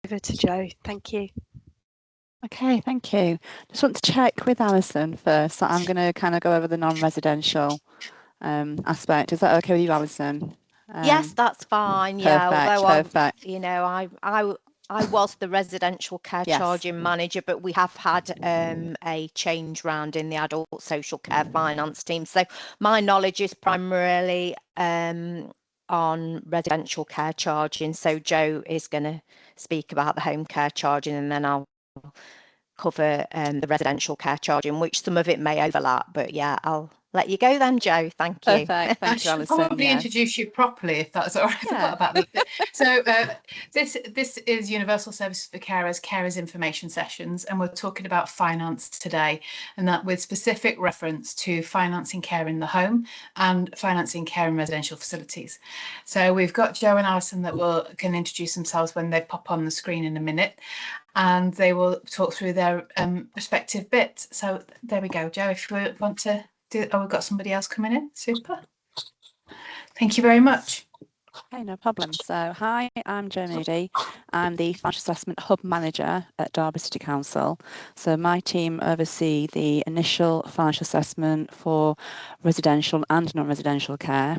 over to Jo. Thank you. Okay, thank you. Just want to check with Alison first. So I'm going to kind of go over the non-residential aspect. Is that okay with you, Alison? Yes, that's fine. Yeah, Perfect, although perfect. I was the residential care Yes. charging manager, but we have had a change round in the adult social care finance team. So my knowledge is primarily on residential care charging. So Jo is going to speak about the home care charging, and then I'll cover the residential care charging, which some of it may overlap. But yeah, I'll let you go then, Jo. Thank you. Perfect. Thank you, I should Alison. probably introduce you properly, if that's all right. I forgot about that. So this is Universal Services for Carers Information Sessions, and we're talking about finance today, and that with specific reference to financing care in the home and financing care in residential facilities. So we've got Jo and Alison that can introduce themselves when they pop on the screen in a minute, and they will talk through their respective bits. So there we go, Jo, if you want to do. Oh, we've got somebody else coming in. Super. Thank you very much. Okay, no problem. So, hi, I'm Jo Moody. I'm the Financial Assessment Hub Manager at Derby City Council. So my team oversee the initial financial assessment for residential and non-residential care.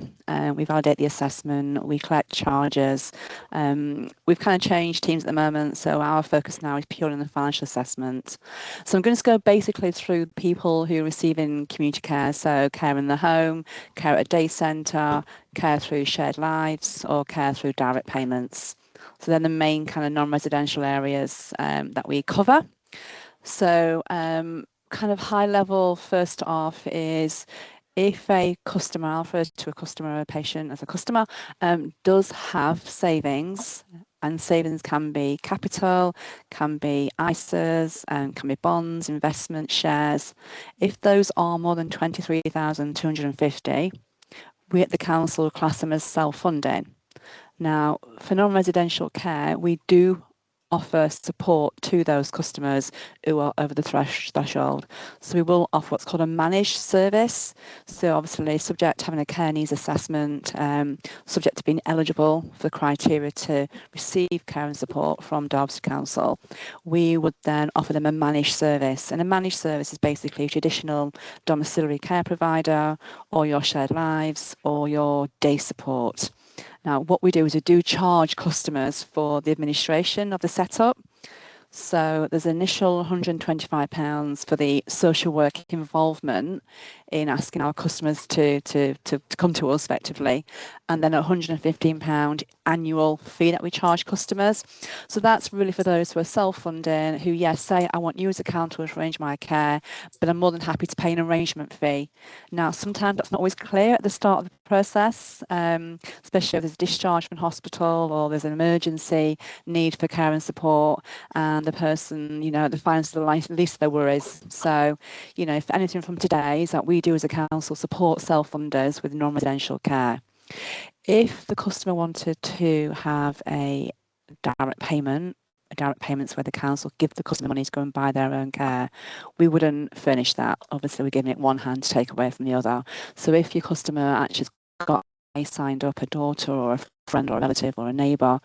We validate the assessment, we collect charges. We've kind of changed teams at the moment, so our focus now is purely on the financial assessment. So I'm going to go basically through people who are receiving community care, so care in the home, care at a day centre, care through shared lives, or care through direct payments. So they're the main kind of non-residential areas that we cover. So kind of high level first off is if a customer, I'll refer to a customer or a patient as a customer, does have savings, and savings can be capital, can be ISAs, and can be bonds, investment, shares. If those are more than 23,250, we at the council class them as self-funding. Now, for non-residential care, we do offer support to those customers who are over the threshold. So we will offer what's called a managed service. So obviously subject to having a care needs assessment, subject to being eligible for the criteria to receive care and support from Derby Council. We would then offer them a managed service. And a managed service is basically a traditional domiciliary care provider, or your shared lives, or your day support. Now, what we do is we do charge customers for the administration of the setup. So there's an initial £125 for the social work involvement in asking our customers to come to us effectively, and then a £115 annual fee that we charge customers. So that's really for those who are self-funding, who, yes, say, I want you as a council to arrange my care, but I'm more than happy to pay an arrangement fee. Now, sometimes that's not always clear at the start of the process, especially if there's a discharge from hospital or there's an emergency need for care and support, and the person, the finance the least of their worries. So, if anything from today is that we do as a council support self-funders with non-residential care. If the customer wanted to have a direct payments where the council give the customer money to go and buy their own care, we wouldn't furnish that. Obviously, we're giving it one hand to take away from the other. So if your customer actually got signed up, a daughter or a friend or a relative or a neighbour,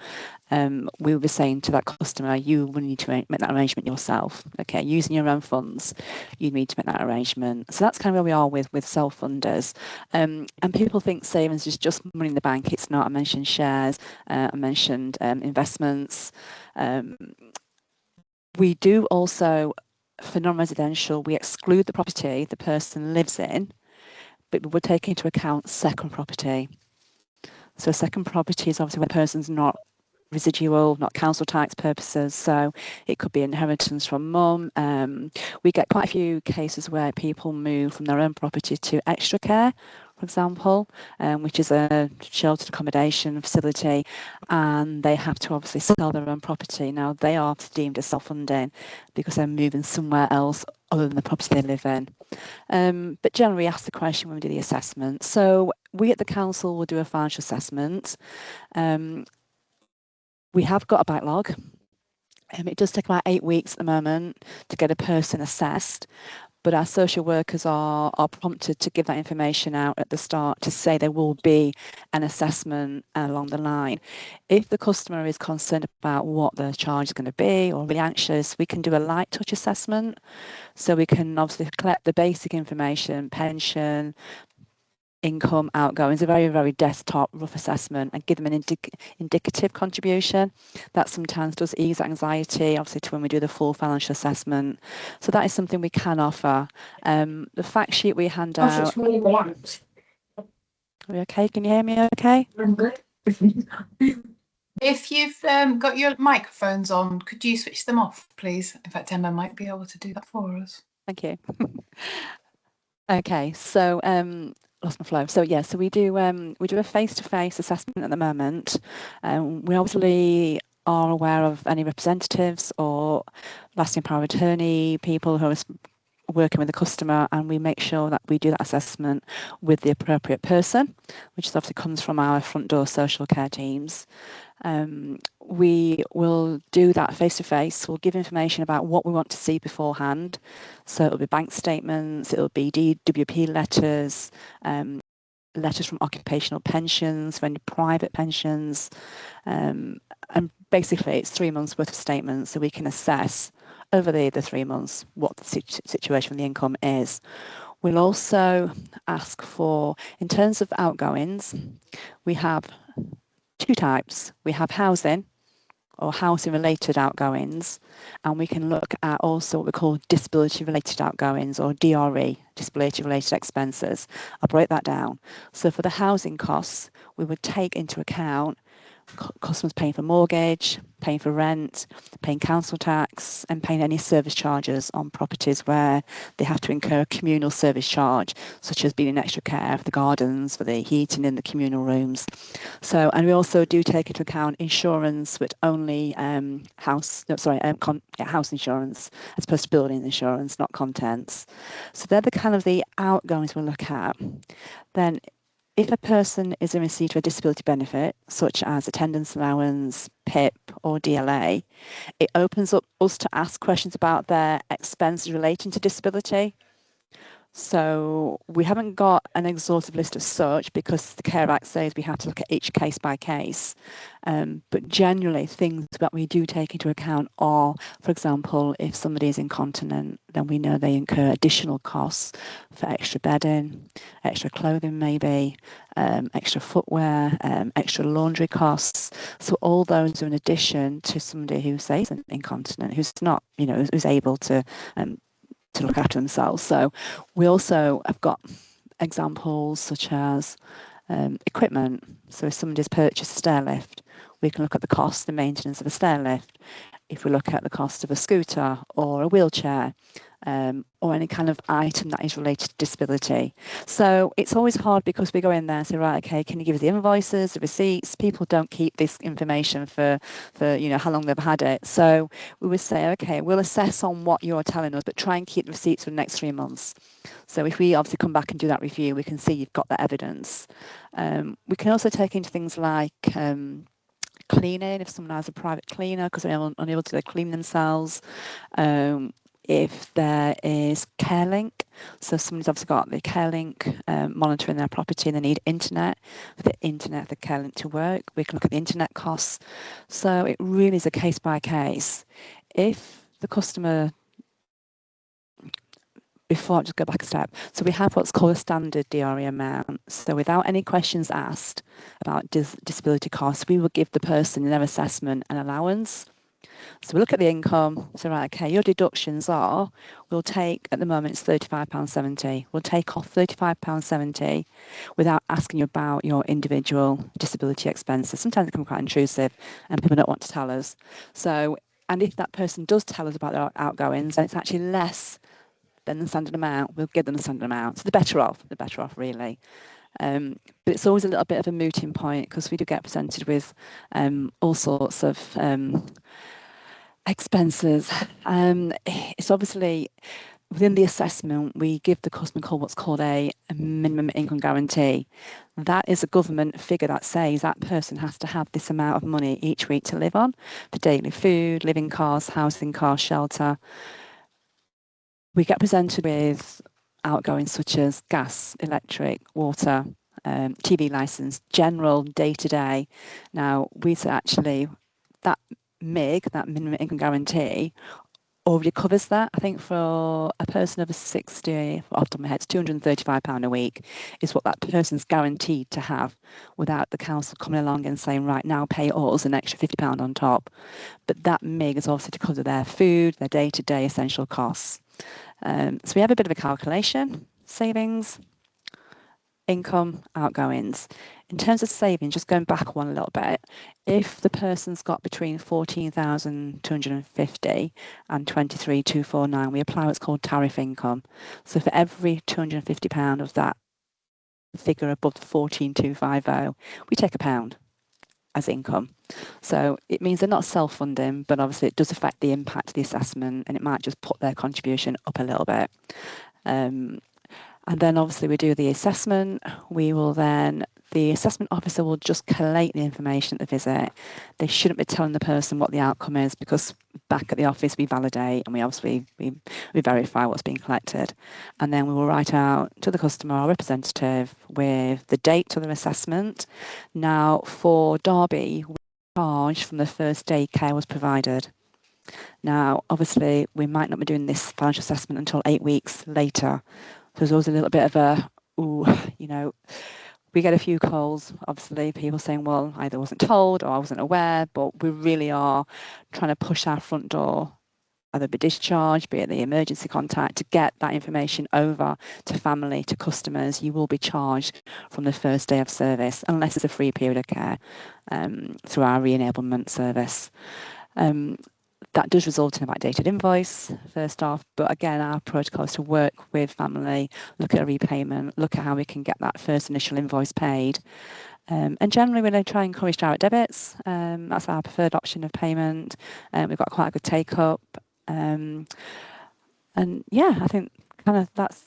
we will be saying to that customer, you will need to make that arrangement yourself. Okay, using your own funds, you need to make that arrangement. So that's kind of where we are with self-funders. And people think savings is just money in the bank. It's not. I mentioned shares, I mentioned investments. We do also, for non-residential, we exclude the property the person lives in, but we would take into account second property. So second property is obviously where the person's not residual, not council tax purposes, so it could be inheritance from mum. We get quite a few cases where people move from their own property to extra care, for example, which is a sheltered accommodation facility, and they have to obviously sell their own property. Now, they are deemed as self-funding because they're moving somewhere else other than the property they live in. But generally, we ask the question when we do the assessment. So we at the council will do a financial assessment. We have got a backlog. It does take about 8 weeks at the moment to get a person assessed. but our social workers are prompted to give that information out at the start to say there will be an assessment along the line. If the customer is concerned about what the charge is going to be or really anxious, we can do a light touch assessment. So we can obviously collect the basic information, pension, income, outgoings, a very, very desktop rough assessment, and give them an indicative contribution. That sometimes does ease anxiety, obviously, to when we do the full financial assessment. So that is something we can offer. The fact sheet we hand out. Really relaxed. Are we okay? Can you hear me okay? I'm good. If you've got your microphones on, could you switch them off, please? In fact, Emma might be able to do that for us. Thank you. Okay, so lost my flow. So yeah, so we do a face-to-face assessment at the moment. We obviously are aware of any representatives or lasting power of attorney people who are working with the customer, and we make sure that we do that assessment with the appropriate person, which obviously comes from our front door social care teams. We will do that face to face. We'll give information about what we want to see beforehand. So it'll be bank statements, it'll be DWP letters, letters from occupational pensions, for any private pensions, and basically it's 3 months worth of statements, so we can assess over the 3 months what the situation of the income is. We'll also ask for, in terms of outgoings, we have 2 types. We have housing or housing related outgoings, and we can look at also what we call disability related outgoings, or DRE, disability related expenses. I'll break that down. So for the housing costs, we would take into account customers paying for mortgage, paying for rent, paying council tax, and paying any service charges on properties where they have to incur a communal service charge, such as being in extra care for the gardens, for the heating in the communal rooms. So, and we also do take into account insurance, but only house insurance, as opposed to building insurance, not contents. So they're the kind of the outgoings we look at. Then, if a person is in receipt of a disability benefit, such as attendance allowance, PIP, or DLA, it opens up us to ask questions about their expenses relating to disability. So we haven't got an exhaustive list of such, because the Care Act says we have to look at each case by case. But generally, things that we do take into account are, for example, if somebody is incontinent, then we know they incur additional costs for extra bedding, extra clothing maybe, extra footwear, extra laundry costs. So all those are in addition to somebody who says incontinent, who's not, who's able to look after themselves. So we also have got examples such as equipment. So if somebody's purchased a stair lift, we can look at the cost, the maintenance of a stair lift. If we look at the cost of a scooter or a wheelchair, or any kind of item that is related to disability. So it's always hard, because we go in there and say, right, okay, can you give us the invoices, the receipts? People don't keep this information for how long they've had it. So we would say, okay, we'll assess on what you're telling us, but try and keep the receipts for the next 3 months. So if we obviously come back and do that review, we can see you've got the evidence. We can also take into things like cleaning, if someone has a private cleaner because they're unable to clean themselves. If there is CareLink, so somebody's obviously got the CareLink monitoring their property and they need internet, for the CareLink to work, we can look at the internet costs. So it really is a case by case. If the customer, before I just go back a step, so we have what's called a standard DRE amount. So without any questions asked about disability costs, we will give the person in their assessment an allowance. So we look at the income, so right, okay, your deductions are, we'll take, at the moment it's £35.70, we'll take off £35.70 without asking you about your individual disability expenses. Sometimes it can be quite intrusive and people don't want to tell us. So, and if that person does tell us about their outgoings, then it's actually less than the standard amount, we'll give them the standard amount. So they're better off really. But it's always a little bit of a mooting point, because we do get presented with all sorts of expenses. It's obviously within the assessment, we give the customer what's called a minimum income guarantee. That is a government figure that says that person has to have this amount of money each week to live on for daily food, living costs, housing costs, shelter. we get presented with outgoings such as gas, electric, water, TV license, general day-to-day. Now, we say actually that MIG, that minimum income guarantee, already covers that. I think for a person over 60, off the top of my head, it's £235 a week is what that person's guaranteed to have without the council coming along and saying, right, now pay us an extra £50 on top. But that MIG is also to cover their food, their day-to-day essential costs. So we have a bit of a calculation, savings, income, outgoings. In terms of savings, just going back one a little bit, if the person's got between 14,250 and 23,249, we apply what's called tariff income. So for every £250 of that figure above the 14,250, we take £1 as income. So it means they're not self-funding, but obviously it does affect the impact of the assessment, and it might just put their contribution up a little bit. And then obviously we do the assessment. The assessment officer will just collate the information at the visit. They shouldn't be telling the person what the outcome is, because back at the office we validate and we obviously we verify what's being collected. And then we will write out to the customer or representative with the date of their assessment. Now for Derby, we charge from the first day care was provided. Now obviously we might not be doing this financial assessment until 8 weeks later. So there's always a little bit of a, we get a few calls, obviously, people saying, well, either wasn't told or I wasn't aware, but we really are trying to push our front door, either be discharged, be it the emergency contact, to get that information over to family, to customers. You will be charged from the first day of service, unless it's a free period of care through our re-enablement service. That does result in a backdated invoice, first off, but again, our protocol is to work with family, look at a repayment, look at how we can get that first initial invoice paid. And generally, we try and encourage direct debits. That's our preferred option of payment. We've got quite a good take-up. And yeah, I think kind of that's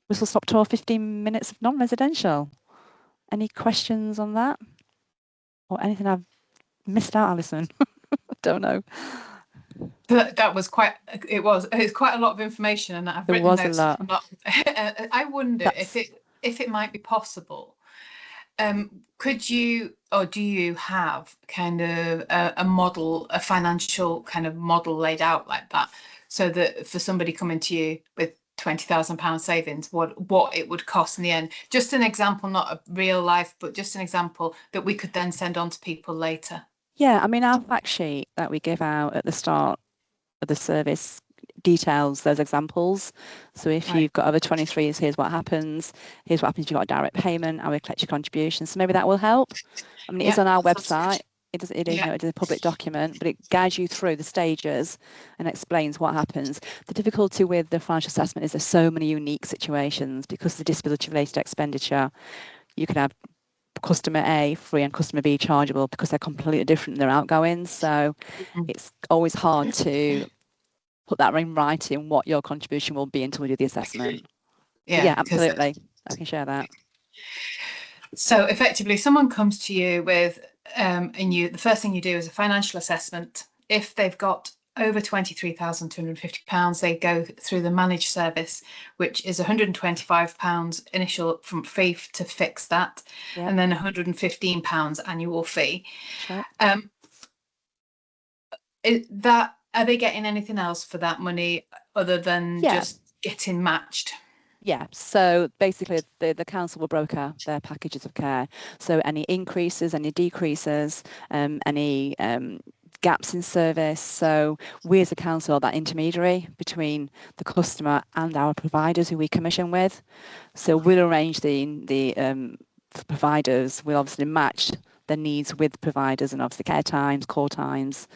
whistle-stop tour, 15 minutes of non-residential. Any questions on that? Or anything I've missed out, Alison? Don't know. That was quite. It's quite a lot of information, and I've written notes. A lot. I wonder if it might be possible. Could you, or do you have kind of a model, a financial kind of model laid out like that, so that for somebody coming to you with £20,000 savings, what it would cost in the end? Just an example, not a real life, but just an example that we could then send on to people later. Yeah, I mean, our fact sheet that we give out at the start of the service details those examples. So if you've got over 23s, here's what happens. Here's what happens if you've got a direct payment, how we collect your contributions. So maybe that will help. I mean, it is on our website. It is a public document, but it guides you through the stages and explains what happens. The difficulty with the financial assessment is there's so many unique situations because of the disability-related expenditure. You could have customer A free and customer B chargeable because they're completely different in their outgoings. So it's always hard to put that in writing what your contribution will be until we do the assessment. Yeah, absolutely. I can share that. So effectively, someone comes to you with, the first thing you do is a financial assessment. If they've got over £23,250, they go through the managed service, which is £125 initial upfront fee to fix that, and then £115 annual fee. Sure. Are they getting anything else for that money other than just getting matched? Yeah, so basically the council will broker their packages of care. So any increases, any decreases, any gaps in service. So we as a council are that intermediary between the customer and our providers who we commission with. So we'll arrange the providers, we'll obviously match their needs with providers and obviously care times, call times.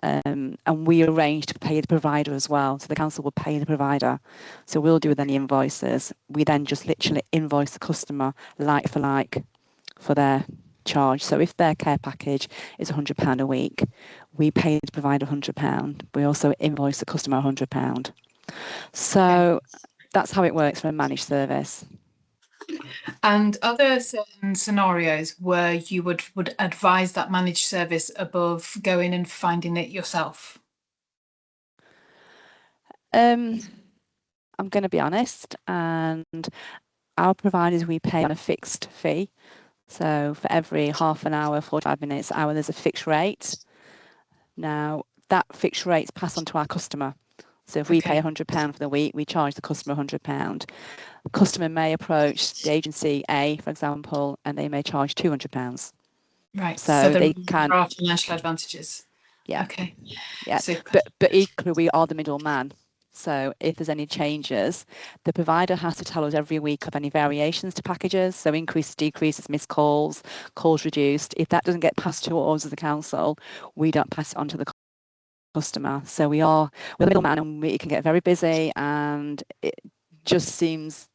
And we arrange to pay the provider as well. So the council will pay the provider. So we'll do with any invoices. We then just literally invoice the customer like for like for their charge. So if their care package is £100 a week, we pay the provider £100. We also invoice the customer £100. So that's how it works for a managed service. And are there certain scenarios where you would advise that managed service above going and finding it yourself? I'm going to be honest, and our providers, we pay on a fixed fee. So for every half an hour, 45 minutes, hour, there's a fixed rate. Now, that fixed rate's passed on to our customer. So if we pay £100 for the week, we charge the customer £100. The customer may approach the agency A, for example, and they may charge £200. Right. So there they can. are financial advantages. Yeah. Okay. Yeah. Super. But equally, we are the middleman. So if there's any changes, the provider has to tell us every week of any variations to packages. So increases, decreases, missed calls, calls reduced. If that doesn't get passed to us as the council, we don't pass it on to the customer. So we're the middleman, and it can get very busy, and it just seems,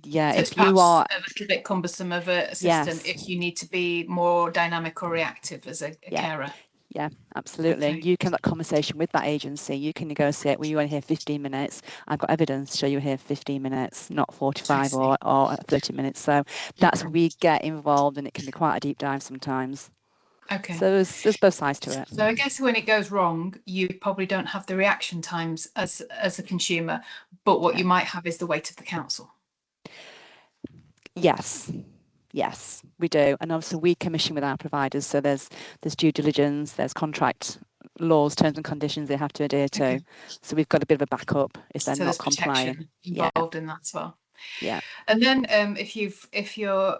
So if you are a little bit cumbersome of a system, if you need to be more dynamic or reactive as a carer. Yeah, absolutely. Okay. You can have that conversation with that agency. You can negotiate, well, you only here 15 minutes. I've got evidence to show you here 15 minutes, not 45 or 30 minutes. So that's where we get involved, and it can be quite a deep dive sometimes. Okay. So there's both sides to it. So I guess when it goes wrong, you probably don't have the reaction times as a consumer, but what you might have is the weight of the council. Yes, we do. And obviously we commission with our providers. So there's due diligence, there's contract laws, terms and conditions they have to adhere to. Okay. So we've got a bit of a backup if they're So not there's compliant. protection involved in that as well. Yeah. And then if you're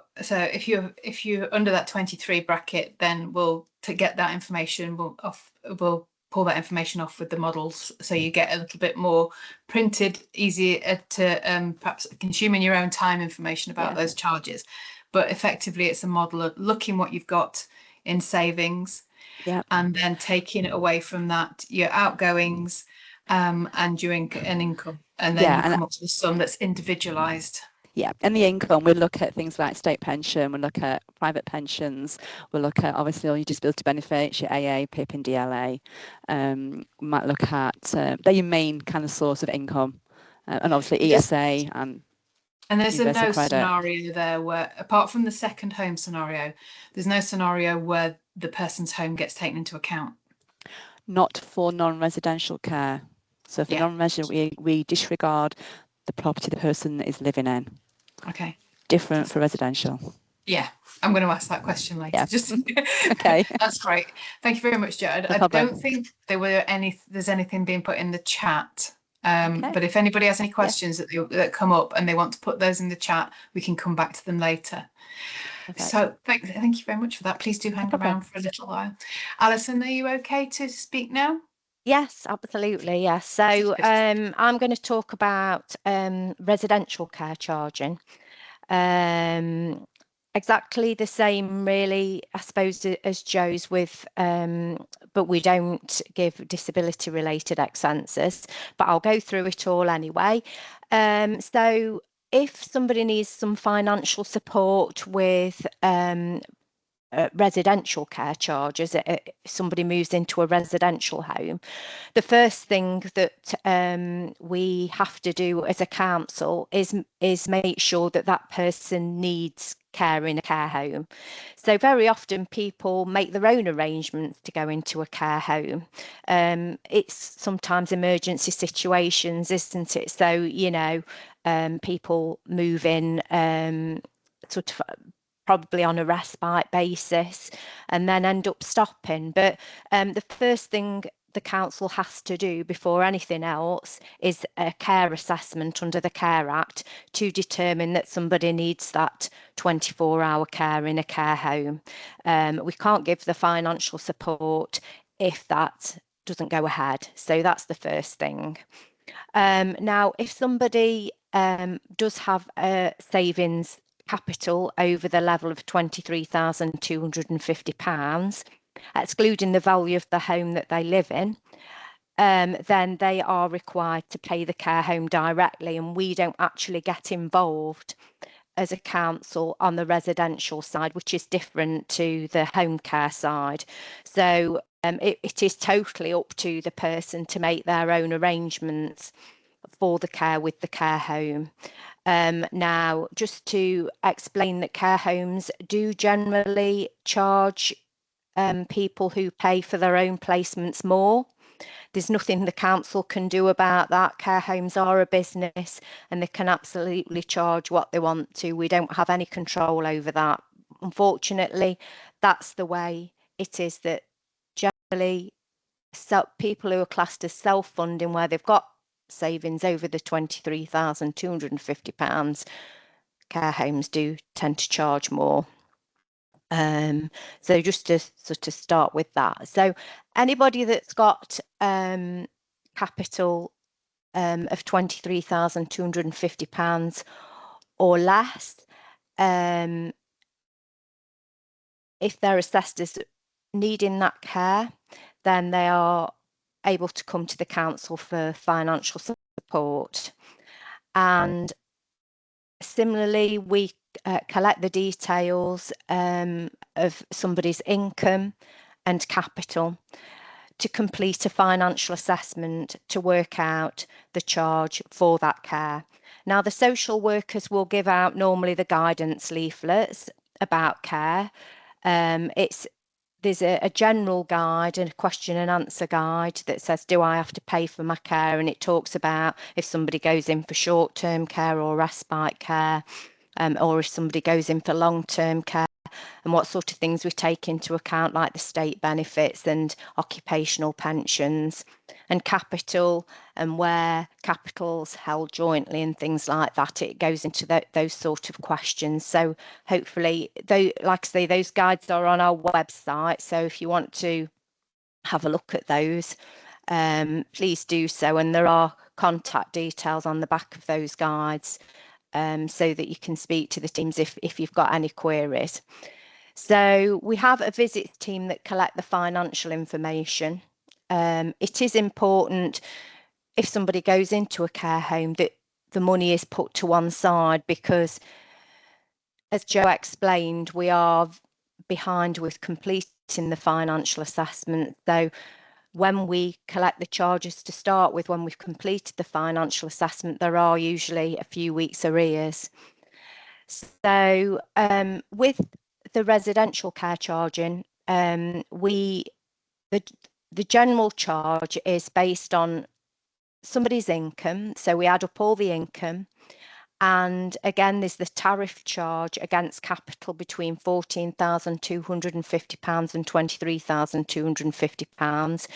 under that 23 bracket, then we'll get that information, we'll pull that information off with the models, so you get a little bit more printed, easier to perhaps consume in your own time information about those charges. But effectively, it's a model of looking what you've got in savings, and then taking it away from that, your outgoings, and your income, and then you come up with a sum that's individualised. Yeah, and the income, we'll look at things like state pension, we'll look at private pensions, we'll look at obviously all your disability benefits, your AA, PIP and DLA. We might look at, they're your main kind of source of income, and obviously ESA and there's no scenario there where, apart from the second home scenario, there's no scenario where the person's home gets taken into account. Not for non-residential care. So for non-residential, we disregard the property the person is living in. Okay. Different for residential. Yeah, I'm going to ask that question later. Yeah. Just okay. That's great. Thank you very much, Jo. I don't think there's anything being put in the chat. But if anybody has any questions that come up and they want to put those in the chat, we can come back to them later. Perfect. So thank you very much for that. Please do hang around for a little while. Alison, are you okay to speak now? Yes, absolutely. Yes. So I'm going to talk about residential care charging. Exactly the same, really, I suppose, as Jo's with, but we don't give disability related expenses, but I'll go through it all anyway. So if somebody needs some financial support with residential care charges, somebody moves into a residential home, the first thing that we have to do as a council is make sure that that person needs care in a care home. So very often people make their own arrangements to go into a care home. It's sometimes emergency situations, isn't it? So, people move in sort of probably on a respite basis and then end up stopping. But the first thing the council has to do before anything else is a care assessment under the Care Act to determine that somebody needs that 24-hour care in a care home. We can't give the financial support if that doesn't go ahead. So that's the first thing. Now, if somebody does have a savings capital over the level of £23,250, excluding the value of the home that they live in, then they are required to pay the care home directly, and we don't actually get involved as a council on the residential side, which is different to the home care side. So it is totally up to the person to make their own arrangements for the care with the care home. Now, just to explain that care homes do generally charge people who pay for their own placements more. There's nothing the council can do about that. Care homes are a business and they can absolutely charge what they want to. We don't have any control over that. Unfortunately, that's the way it is, that generally people who are classed as self-funding, where they've got savings over the £23,250, care homes do tend to charge more. So just to sort of start with that. So anybody that's got capital of £23,250 or less, if they're assessed as needing that care, then they are able to come to the council for financial support. And similarly, we collect the details of somebody's income and capital to complete a financial assessment to work out the charge for that care. Now, the social workers will give out normally the guidance leaflets about care. There's a general guide and a question and answer guide that says, do I have to pay for my care? And it talks about if somebody goes in for short-term care or respite care, or if somebody goes in for long-term care, and what sort of things we take into account, like the state benefits and occupational pensions and capital, and where capital's held jointly and things like that. It goes into those sort of questions. So hopefully, like I say, those guides are on our website. So if you want to have a look at those, please do so. And there are contact details on the back of those guides, so that you can speak to the teams if you've got any queries. So we have a visits team that collect the financial information. It is important, if somebody goes into a care home, that the money is put to one side, because as Jo explained, we are behind with completing the financial assessment. So when we collect the charges to start with, when we've completed the financial assessment, there are usually a few weeks arrears. So with the residential care charging, the general charge is based on somebody's income. So we add up all the income. And again, there's the tariff charge against capital between £14,250 and £23,250.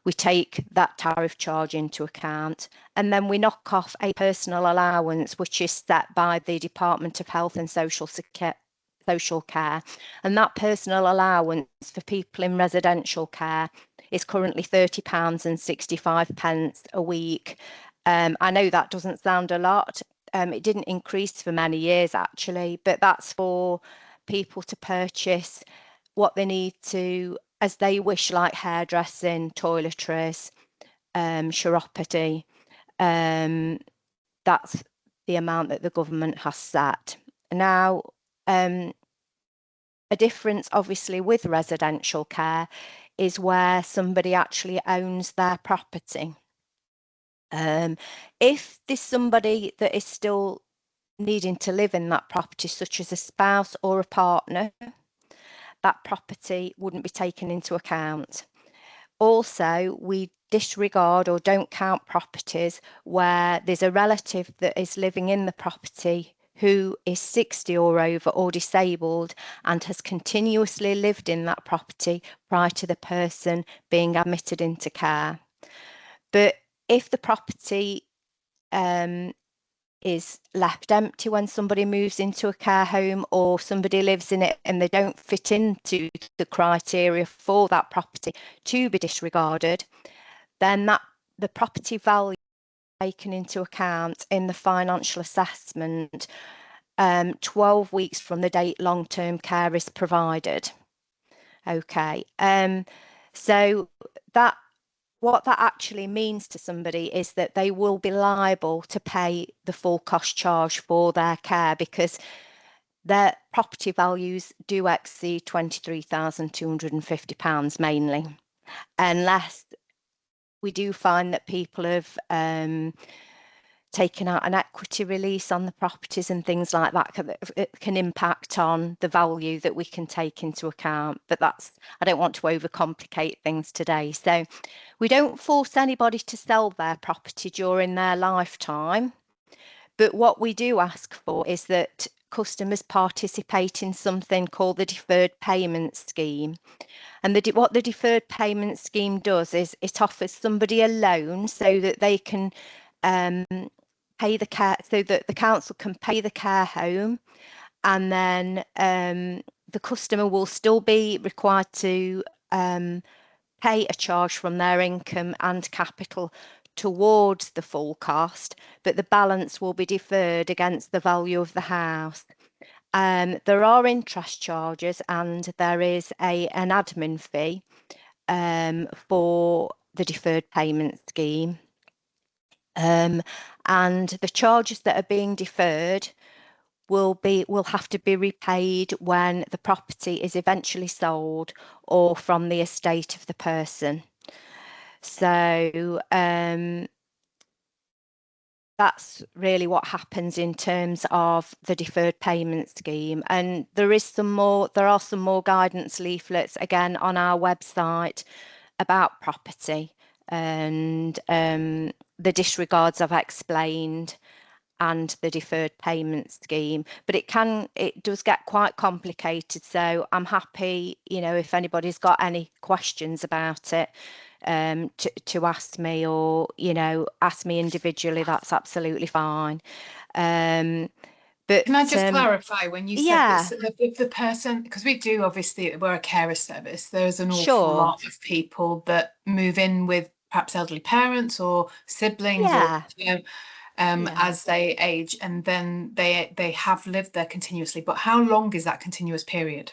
We take that tariff charge into account, and then we knock off a personal allowance, which is set by the Department of Health and Social Care. And that personal allowance for people in residential care is currently £30.65 a week. I know that doesn't sound a lot. It didn't increase for many years, actually, but that's for people to purchase what they need to, as they wish, like hairdressing, toiletries, chiropody. That's the amount that the government has set. Now, a difference, obviously, with residential care is where somebody actually owns their property. If there's somebody that is still needing to live in that property, such as a spouse or a partner, that property wouldn't be taken into account. Also, we disregard or don't count properties where there's a relative that is living in the property who is 60 or over or disabled and has continuously lived in that property prior to the person being admitted into care. But if the property is left empty when somebody moves into a care home, or somebody lives in it and they don't fit into the criteria for that property to be disregarded, then the property value taken into account in the financial assessment 12 weeks from the date long-term care is provided. Okay, so what that actually means to somebody is that they will be liable to pay the full cost charge for their care, because their property values do exceed £23,250 mainly, unless we do find that people have taking out an equity release on the properties and things like that can impact on the value that we can take into account. But I don't want to overcomplicate things today. So we don't force anybody to sell their property during their lifetime. But what we do ask for is that customers participate in something called the deferred payment scheme. And what the deferred payment scheme does is it offers somebody a loan so that they can pay the care, so that the council can pay the care home, and then the customer will still be required to pay a charge from their income and capital towards the full cost, but the balance will be deferred against the value of the house. There are interest charges and there is an admin fee for the deferred payment scheme. And the charges that are being deferred will have to be repaid when the property is eventually sold or from the estate of the person. So that's really what happens in terms of the deferred payment scheme. And there are some more guidance leaflets again on our website about property and the disregards I've explained and the deferred payment scheme, but it does get quite complicated. So I'm happy, if anybody's got any questions about it, to ask me, or ask me individually. That's absolutely fine. But can I just clarify, when you yeah. said that if the person, because we're a carer service, there's an awful Sure. lot of people that move in with perhaps elderly parents or siblings, Yeah. or as they age, and then they have lived there continuously. But how long is that continuous period?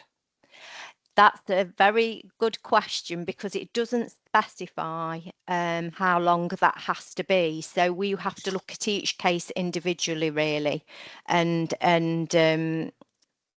That's a very good question, because it doesn't specify how long that has to be. So we have to look at each case individually, really, and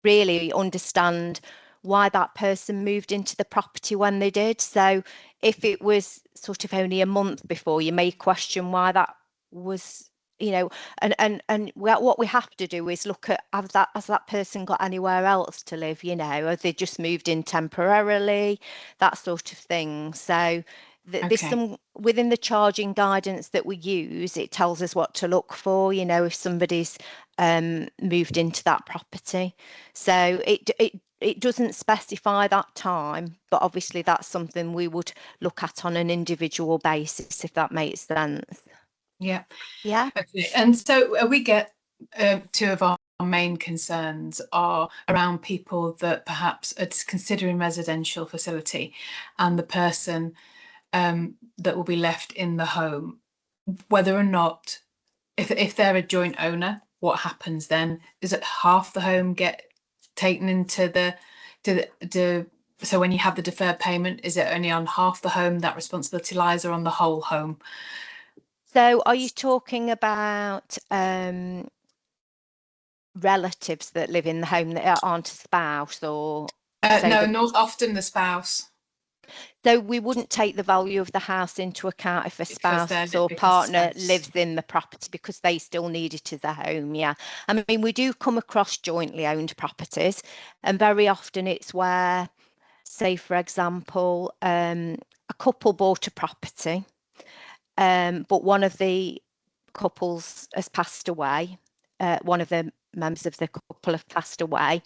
really understand why that person moved into the property when they did. So if it was sort of only a month before, you may question why that was, and what we have to do is look at, has that person got anywhere else to live, have they just moved in temporarily, that sort of thing. So there's some within the charging guidance that we use, it tells us what to look for, if somebody's moved into that property. So it doesn't specify that time, but obviously that's something we would look at on an individual basis, if that makes sense. Yeah. Okay. And so we get two of our main concerns are around people that perhaps are considering residential facility, and the person that will be left in the home, whether or not, if they're a joint owner, what happens then? Is it half the home get taken into so when you have the deferred payment, is it only on half the home that responsibility lies, or on the whole home? So are you talking about relatives that live in the home that aren't a spouse, or? No, not often the spouse. So we wouldn't take the value of the house into account if a spouse or partner lives in the property, because they still need it as a home. Yeah. I mean, we do come across jointly owned properties, and very often it's where, say, for example, a couple bought a property, but one of the couples has passed away. One of the members of the couple have passed away.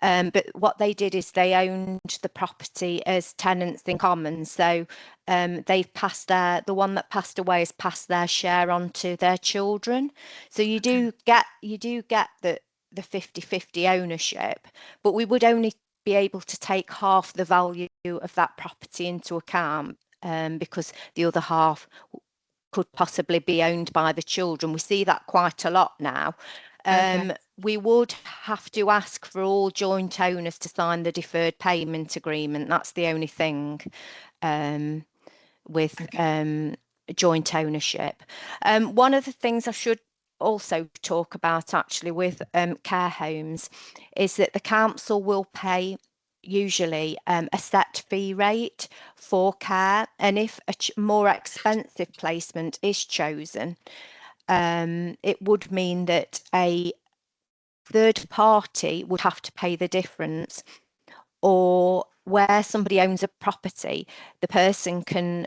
But what they did is they owned the property as tenants in common. So they've passed the one that passed away has passed their share on to their children. So you do get the 50-50 ownership, but we would only be able to take half the value of that property into account, because the other half could possibly be owned by the children. We see that quite a lot now. We would have to ask for all joint owners to sign the deferred payment agreement. That's the only thing with joint ownership. One of the things I should also talk about actually with care homes is that the council will pay usually a set fee rate for care, and if a more expensive placement is chosen, it would mean that a third party would have to pay the difference, or where somebody owns a property, the person can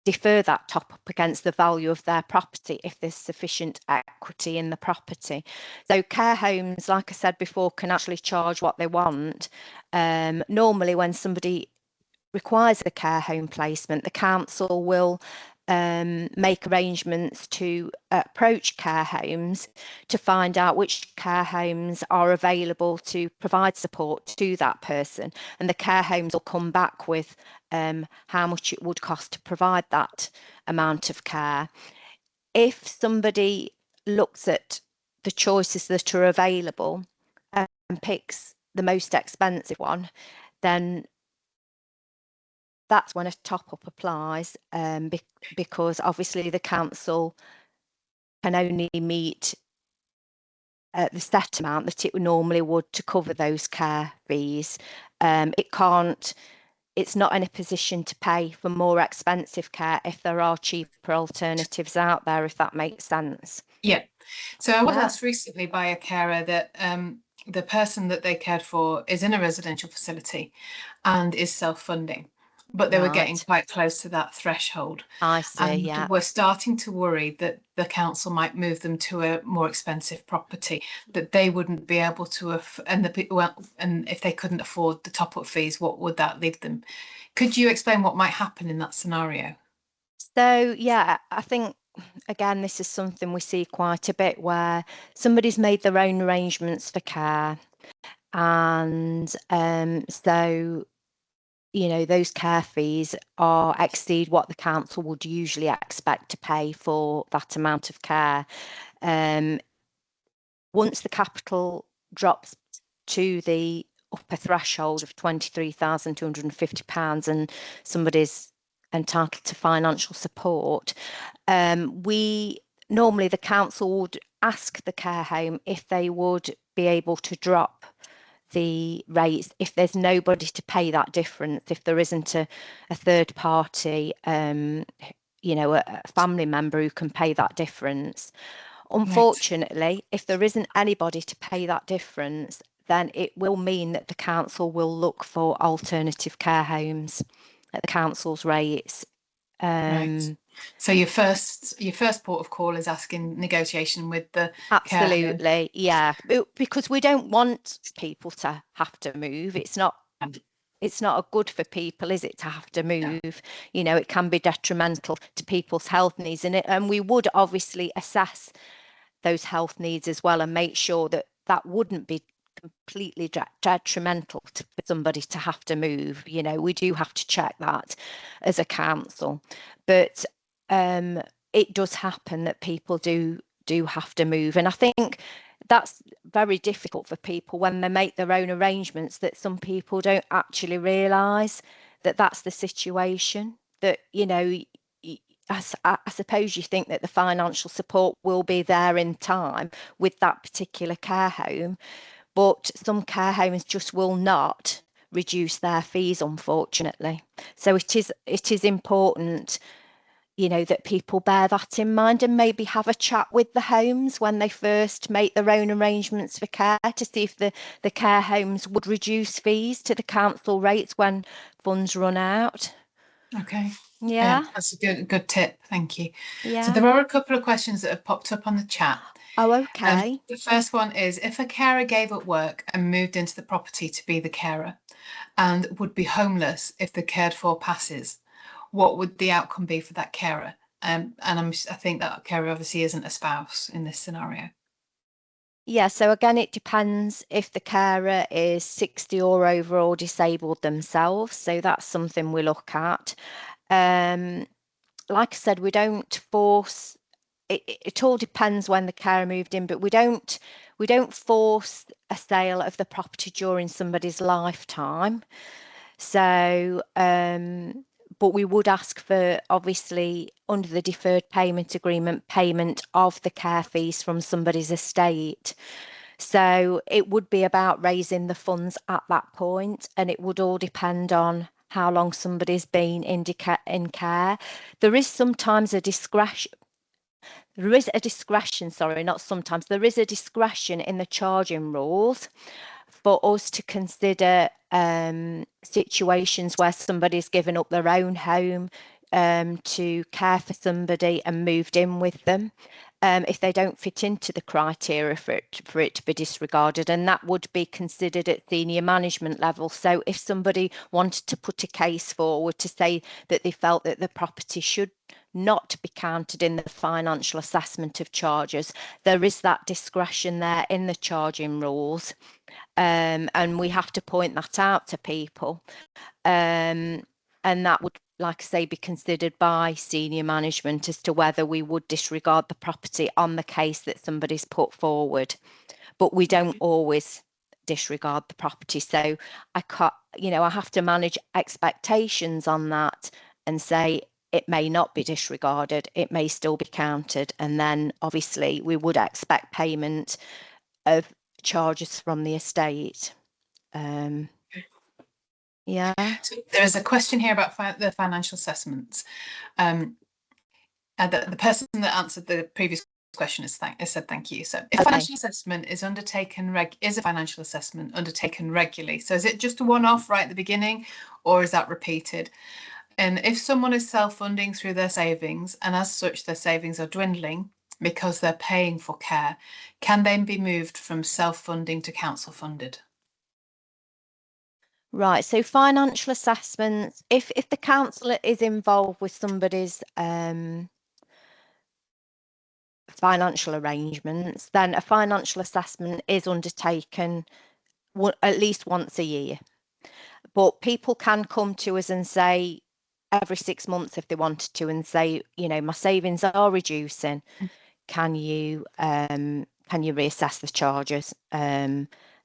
defer that top up against the value of their property if there's sufficient equity in the property. So care homes, like I said before, can actually charge what they want. Normally when somebody requires a care home placement, the council will make arrangements to approach care homes to find out which care homes are available to provide support to that person, and the care homes will come back with how much it would cost to provide that amount of care. If somebody looks at the choices that are available and picks the most expensive one, then that's when a top-up applies, because obviously the council can only meet the set amount that it normally would to cover those care fees. It's not in a position to pay for more expensive care if there are cheaper alternatives out there, if that makes sense. Yeah. So I was asked recently by a carer that the person that they cared for is in a residential facility and is self-funding, but they were getting quite close to that threshold. I see, and yeah. we're starting to worry that the council might move them to a more expensive property, that they wouldn't be able to, and if they couldn't afford the top-up fees, what would that leave them? Could you explain what might happen in that scenario? So, yeah, I think, again, this is something we see quite a bit, where somebody's made their own arrangements for care, and so, you know, those care fees exceed what the council would usually expect to pay for that amount of care. Once the capital drops to the upper threshold of £23,250 and somebody's entitled to financial support, normally the council would ask the care home if they would be able to drop the rates if there's nobody to pay that difference, if there isn't a third party, you know, a family member who can pay that difference. Unfortunately, if there isn't anybody to pay that difference, then it will mean that the council will look for alternative care homes at the council's rates. So your first port of call is asking negotiation with the absolutely, yeah, because we don't want people to have to move. It's not good for people, is it, to have to move? No. You know, it can be detrimental to people's health needs, and we would obviously assess those health needs as well and make sure that that wouldn't be completely detrimental for somebody to have to move. You know, we do have to check that as a council, but it does happen that people do have to move, and I think that's very difficult for people when they make their own arrangements, that some people don't actually realise that that's the situation, that, you know, I suppose you think that the financial support will be there in time with that particular care home, but some care homes just will not reduce their fees, unfortunately. So it is important, you know, that people bear that in mind and maybe have a chat with the homes when they first make their own arrangements for care, to see if the care homes would reduce fees to the council rates when funds run out. Okay. Yeah. That's a good tip. Thank you. Yeah. So there are a couple of questions that have popped up on the chat. Oh, okay. The first one is, if a carer gave up work and moved into the property to be the carer and would be homeless if the cared for passes, what would the outcome be for that carer? And I think that carer obviously isn't a spouse in this scenario. Yeah, so again, it depends if the carer is 60 or over or disabled themselves. So that's something we look at. Like I said, we don't force it. It all depends when the carer moved in, but we don't force a sale of the property during somebody's lifetime. So, but we would ask for, obviously, under the deferred payment agreement, payment of the care fees from somebody's estate. So it would be about raising the funds at that point, and it would all depend on how long somebody's been in care. There is sometimes a discretion. There is a discretion, sorry, not sometimes. There is a discretion in the charging rules for us to consider situations where somebody's given up their own home to care for somebody and moved in with them. If they don't fit into the criteria for it to be disregarded, and that would be considered at senior management level. So if somebody wanted to put a case forward to say that they felt that the property should not be counted in the financial assessment of charges, there is that discretion there in the charging rules, and we have to point that out to people, and that would, like I say, be considered by senior management as to whether we would disregard the property on the case that somebody's put forward. But we don't always disregard the property, so I can't, I have to manage expectations on that and say it may not be disregarded, it may still be counted, and then obviously we would expect payment of charges from the estate. Yeah. So there is a question here about the financial assessments. The person that answered the previous question has said thank you. So if financial assessment is undertaken, is a financial assessment undertaken regularly? So is it just a one-off right at the beginning, or is that repeated? And if someone is self-funding through their savings, and as such their savings are dwindling because they're paying for care, can they be moved from self-funding to council funded? Right, so financial assessments, if the council is involved with somebody's financial arrangements, then a financial assessment is undertaken at least once a year. But people can come to us and say every 6 months if they wanted to, and say, my savings are reducing. Can you reassess the charges?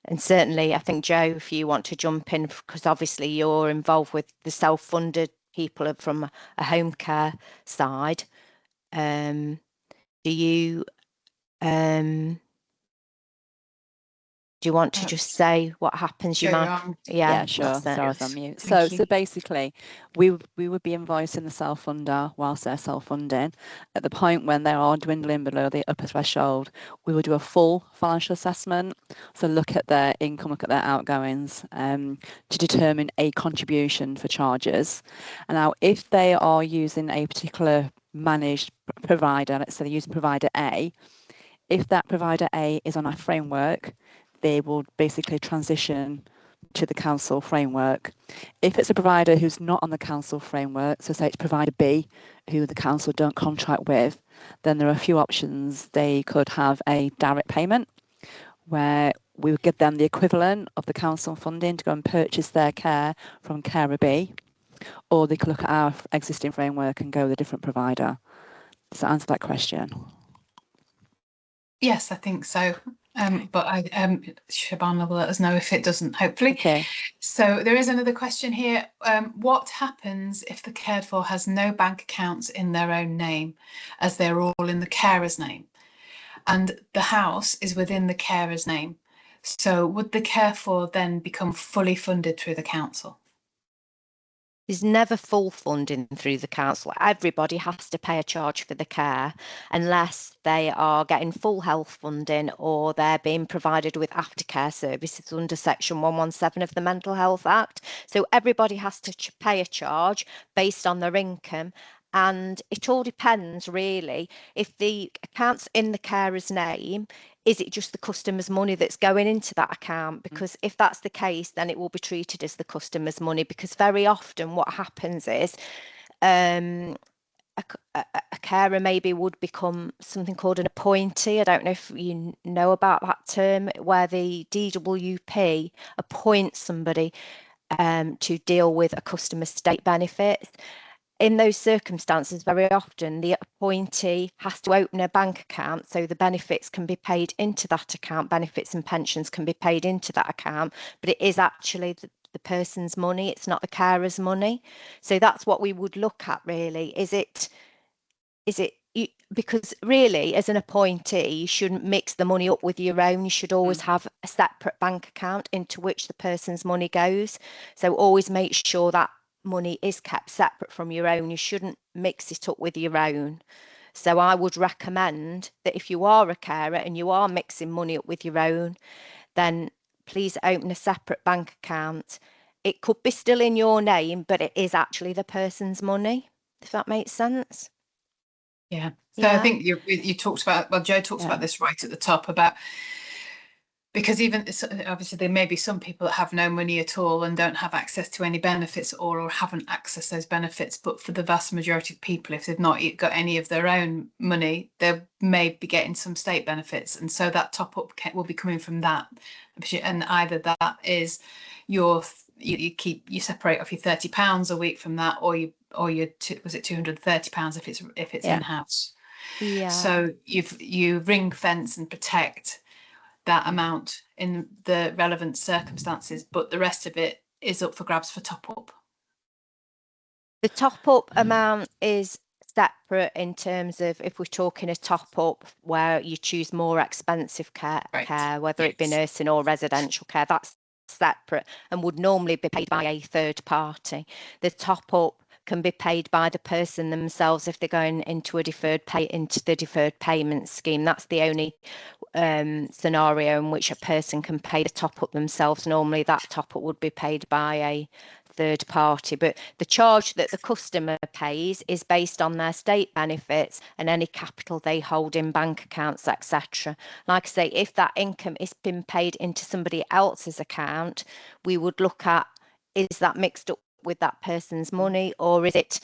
And certainly, I think, Joe, if you want to jump in, because obviously you're involved with the self-funded people from a home care side. Do you want to just say what happens? Sure, yeah, sure. So I was on mute. So basically, we would be invoicing the self-funder whilst they're self-funding. At the point when they are dwindling below the upper threshold, we will do a full financial assessment. So look at their income, look at their outgoings, to determine a contribution for charges. And now, if they are using a particular managed provider, let's say they're using provider A, if that provider A is on our framework, they will basically transition to the council framework. If it's a provider who's not on the council framework, so say it's provider B, who the council don't contract with, then there are a few options. They could have a direct payment where we would give them the equivalent of the council funding to go and purchase their care from carer B, or they could look at our existing framework and go with a different provider. Does that answer that question? Yes, I think so. But Shabana will let us know if it doesn't, hopefully. Okay. So there is another question here. What happens if the cared for has no bank accounts in their own name, as they're all in the carer's name, and the house is within the carer's name? So would the care for then become fully funded through the council? There's never full funding through the council. Everybody has to pay a charge for the care unless they are getting full health funding or they're being provided with aftercare services under Section 117 of the Mental Health Act. So everybody has to pay a charge based on their income. And it all depends, really. If the account's in the carer's name, is it just the customer's money that's going into that account? Because if that's the case, then it will be treated as the customer's money, because very often what happens is a carer maybe would become something called an appointee. I don't know if you know about that term, where the DWP appoints somebody to deal with a customer's state benefits. In those circumstances, very often the appointee has to open a bank account so the benefits can be paid into that account, benefits and pensions can be paid into that account, but it is actually the person's money, it's not the carer's money. So that's what we would look at, really. Is it because really, as an appointee, you shouldn't mix the money up with your own. You should always have a separate bank account into which the person's money goes. So always make sure that money is kept separate from your own. You shouldn't mix it up with your own. So I would recommend that if you are a carer and you are mixing money up with your own, then please open a separate bank account. It could be still in your name, but it is actually the person's money, if that makes sense. Yeah. So I think you talked about, well, Jo talks about this right at the top about, because even obviously there may be some people that have no money at all and don't have access to any benefits or haven't accessed those benefits. But for the vast majority of people, if they've not got any of their own money, they may be getting some state benefits. And so that top up will be coming from that. And either that is you separate off your £30 a week from that, or was it £230 if it's in-house. Yeah. So you ring fence and protect that amount in the relevant circumstances, but the rest of it is up for grabs for top up. The top up amount is separate in terms of if we're talking a top up where you choose more expensive care, whether it be nursing or residential care, that's separate and would normally be paid by a third party. The top up can be paid by the person themselves if they're going into the deferred payment scheme. That's the only scenario in which a person can pay the top up themselves. Normally that top up would be paid by a third party, but the charge that the customer pays is based on their state benefits and any capital they hold in bank accounts, etc. Like I say, if that income is been paid into somebody else's account, we would look at, is that mixed up with that person's money, or is it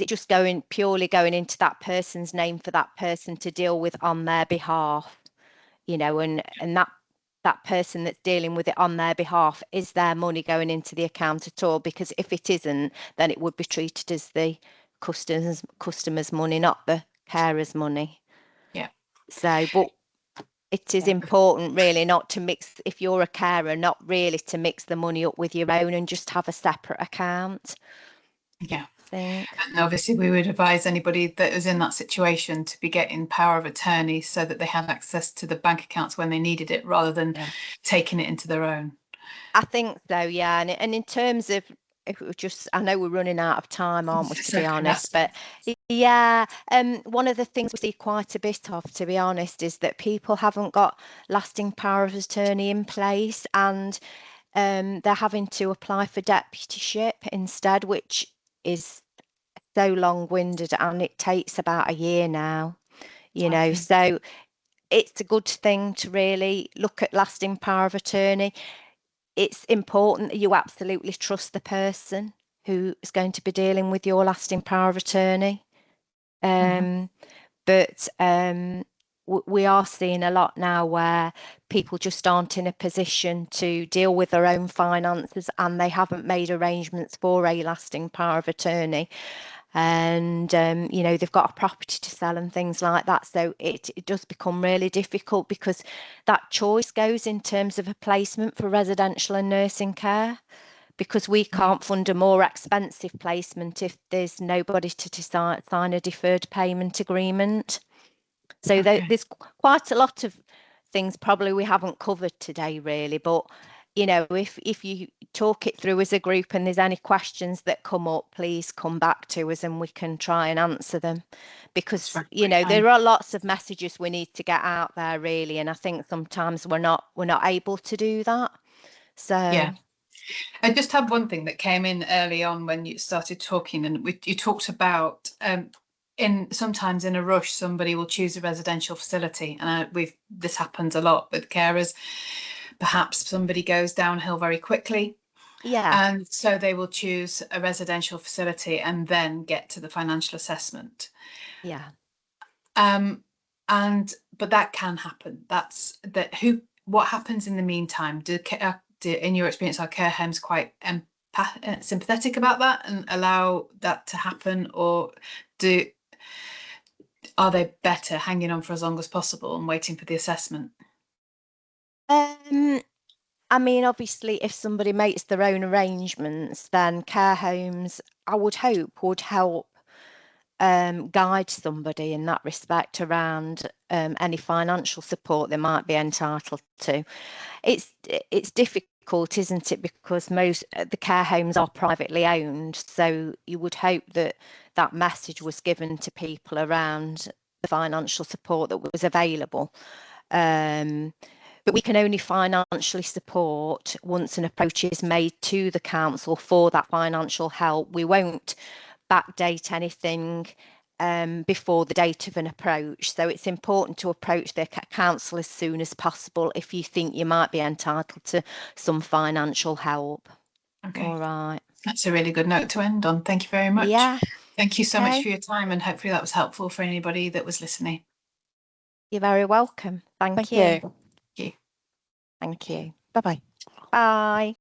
just purely going into that person's name for that person to deal with on their behalf, you know, and that person that's dealing with it on their behalf, is their money going into the account at all? Because if it isn't, then it would be treated as the customer's money, not the carer's money. Yeah. So, but it is important really not to mix, if you're a carer, not really to mix the money up with your own and just have a separate account. Yeah. And obviously we would advise anybody that was in that situation to be getting power of attorney so that they had access to the bank accounts when they needed it, rather than taking it into their own. I think so, yeah. And in terms of, if it was just, I know we're running out of time, aren't we, to be honest, but yeah, one of the things we see quite a bit of, to be honest, is that people haven't got lasting power of attorney in place, and they're having to apply for deputyship instead, which is so long-winded, and it takes about a year now, you know. So it's a good thing to really look at lasting power of attorney. It's important that you absolutely trust the person who is going to be dealing with your lasting power of attorney. But we are seeing a lot now where people just aren't in a position to deal with their own finances, and they haven't made arrangements for a lasting power of attorney. And you know, they've got a property to sell and things like that, so it does become really difficult, because that choice goes in terms of a placement for residential and nursing care, because we can't fund a more expensive placement if there's nobody to sign a deferred payment agreement. So there's quite a lot of things probably we haven't covered today really, but you know, if you talk it through as a group and there's any questions that come up, please come back to us and we can try and answer them, because you know, there are lots of messages we need to get out there really, and I think sometimes we're not able to do that. So yeah, I just had one thing that came in early on when you started talking, and you talked about sometimes in a rush somebody will choose a residential facility, and this happens a lot with carers. Perhaps somebody goes downhill very quickly, and so they will choose a residential facility and then get to the financial assessment. But that can happen. What happens in the meantime? In your experience, are care homes quite sympathetic about that and allow that to happen, or are they better hanging on for as long as possible and waiting for the assessment? I mean, obviously, if somebody makes their own arrangements, then care homes, I would hope, would help guide somebody in that respect around any financial support they might be entitled to. It's difficult difficult, isn't it? Because most the care homes are privately owned, so you would hope that that message was given to people around the financial support that was available. But we can only financially support once an approach is made to the council for that financial help. We won't backdate anything before the date of an approach. So it's important to approach the council as soon as possible if you think you might be entitled to some financial help. Okay. All right. That's a really good note to end on. Thank you very much. Yeah. Thank you so much Okay. for your time, and hopefully that was helpful for anybody that was listening. You're very welcome. Thank you. Thank you. Thank you. Bye-bye. Bye.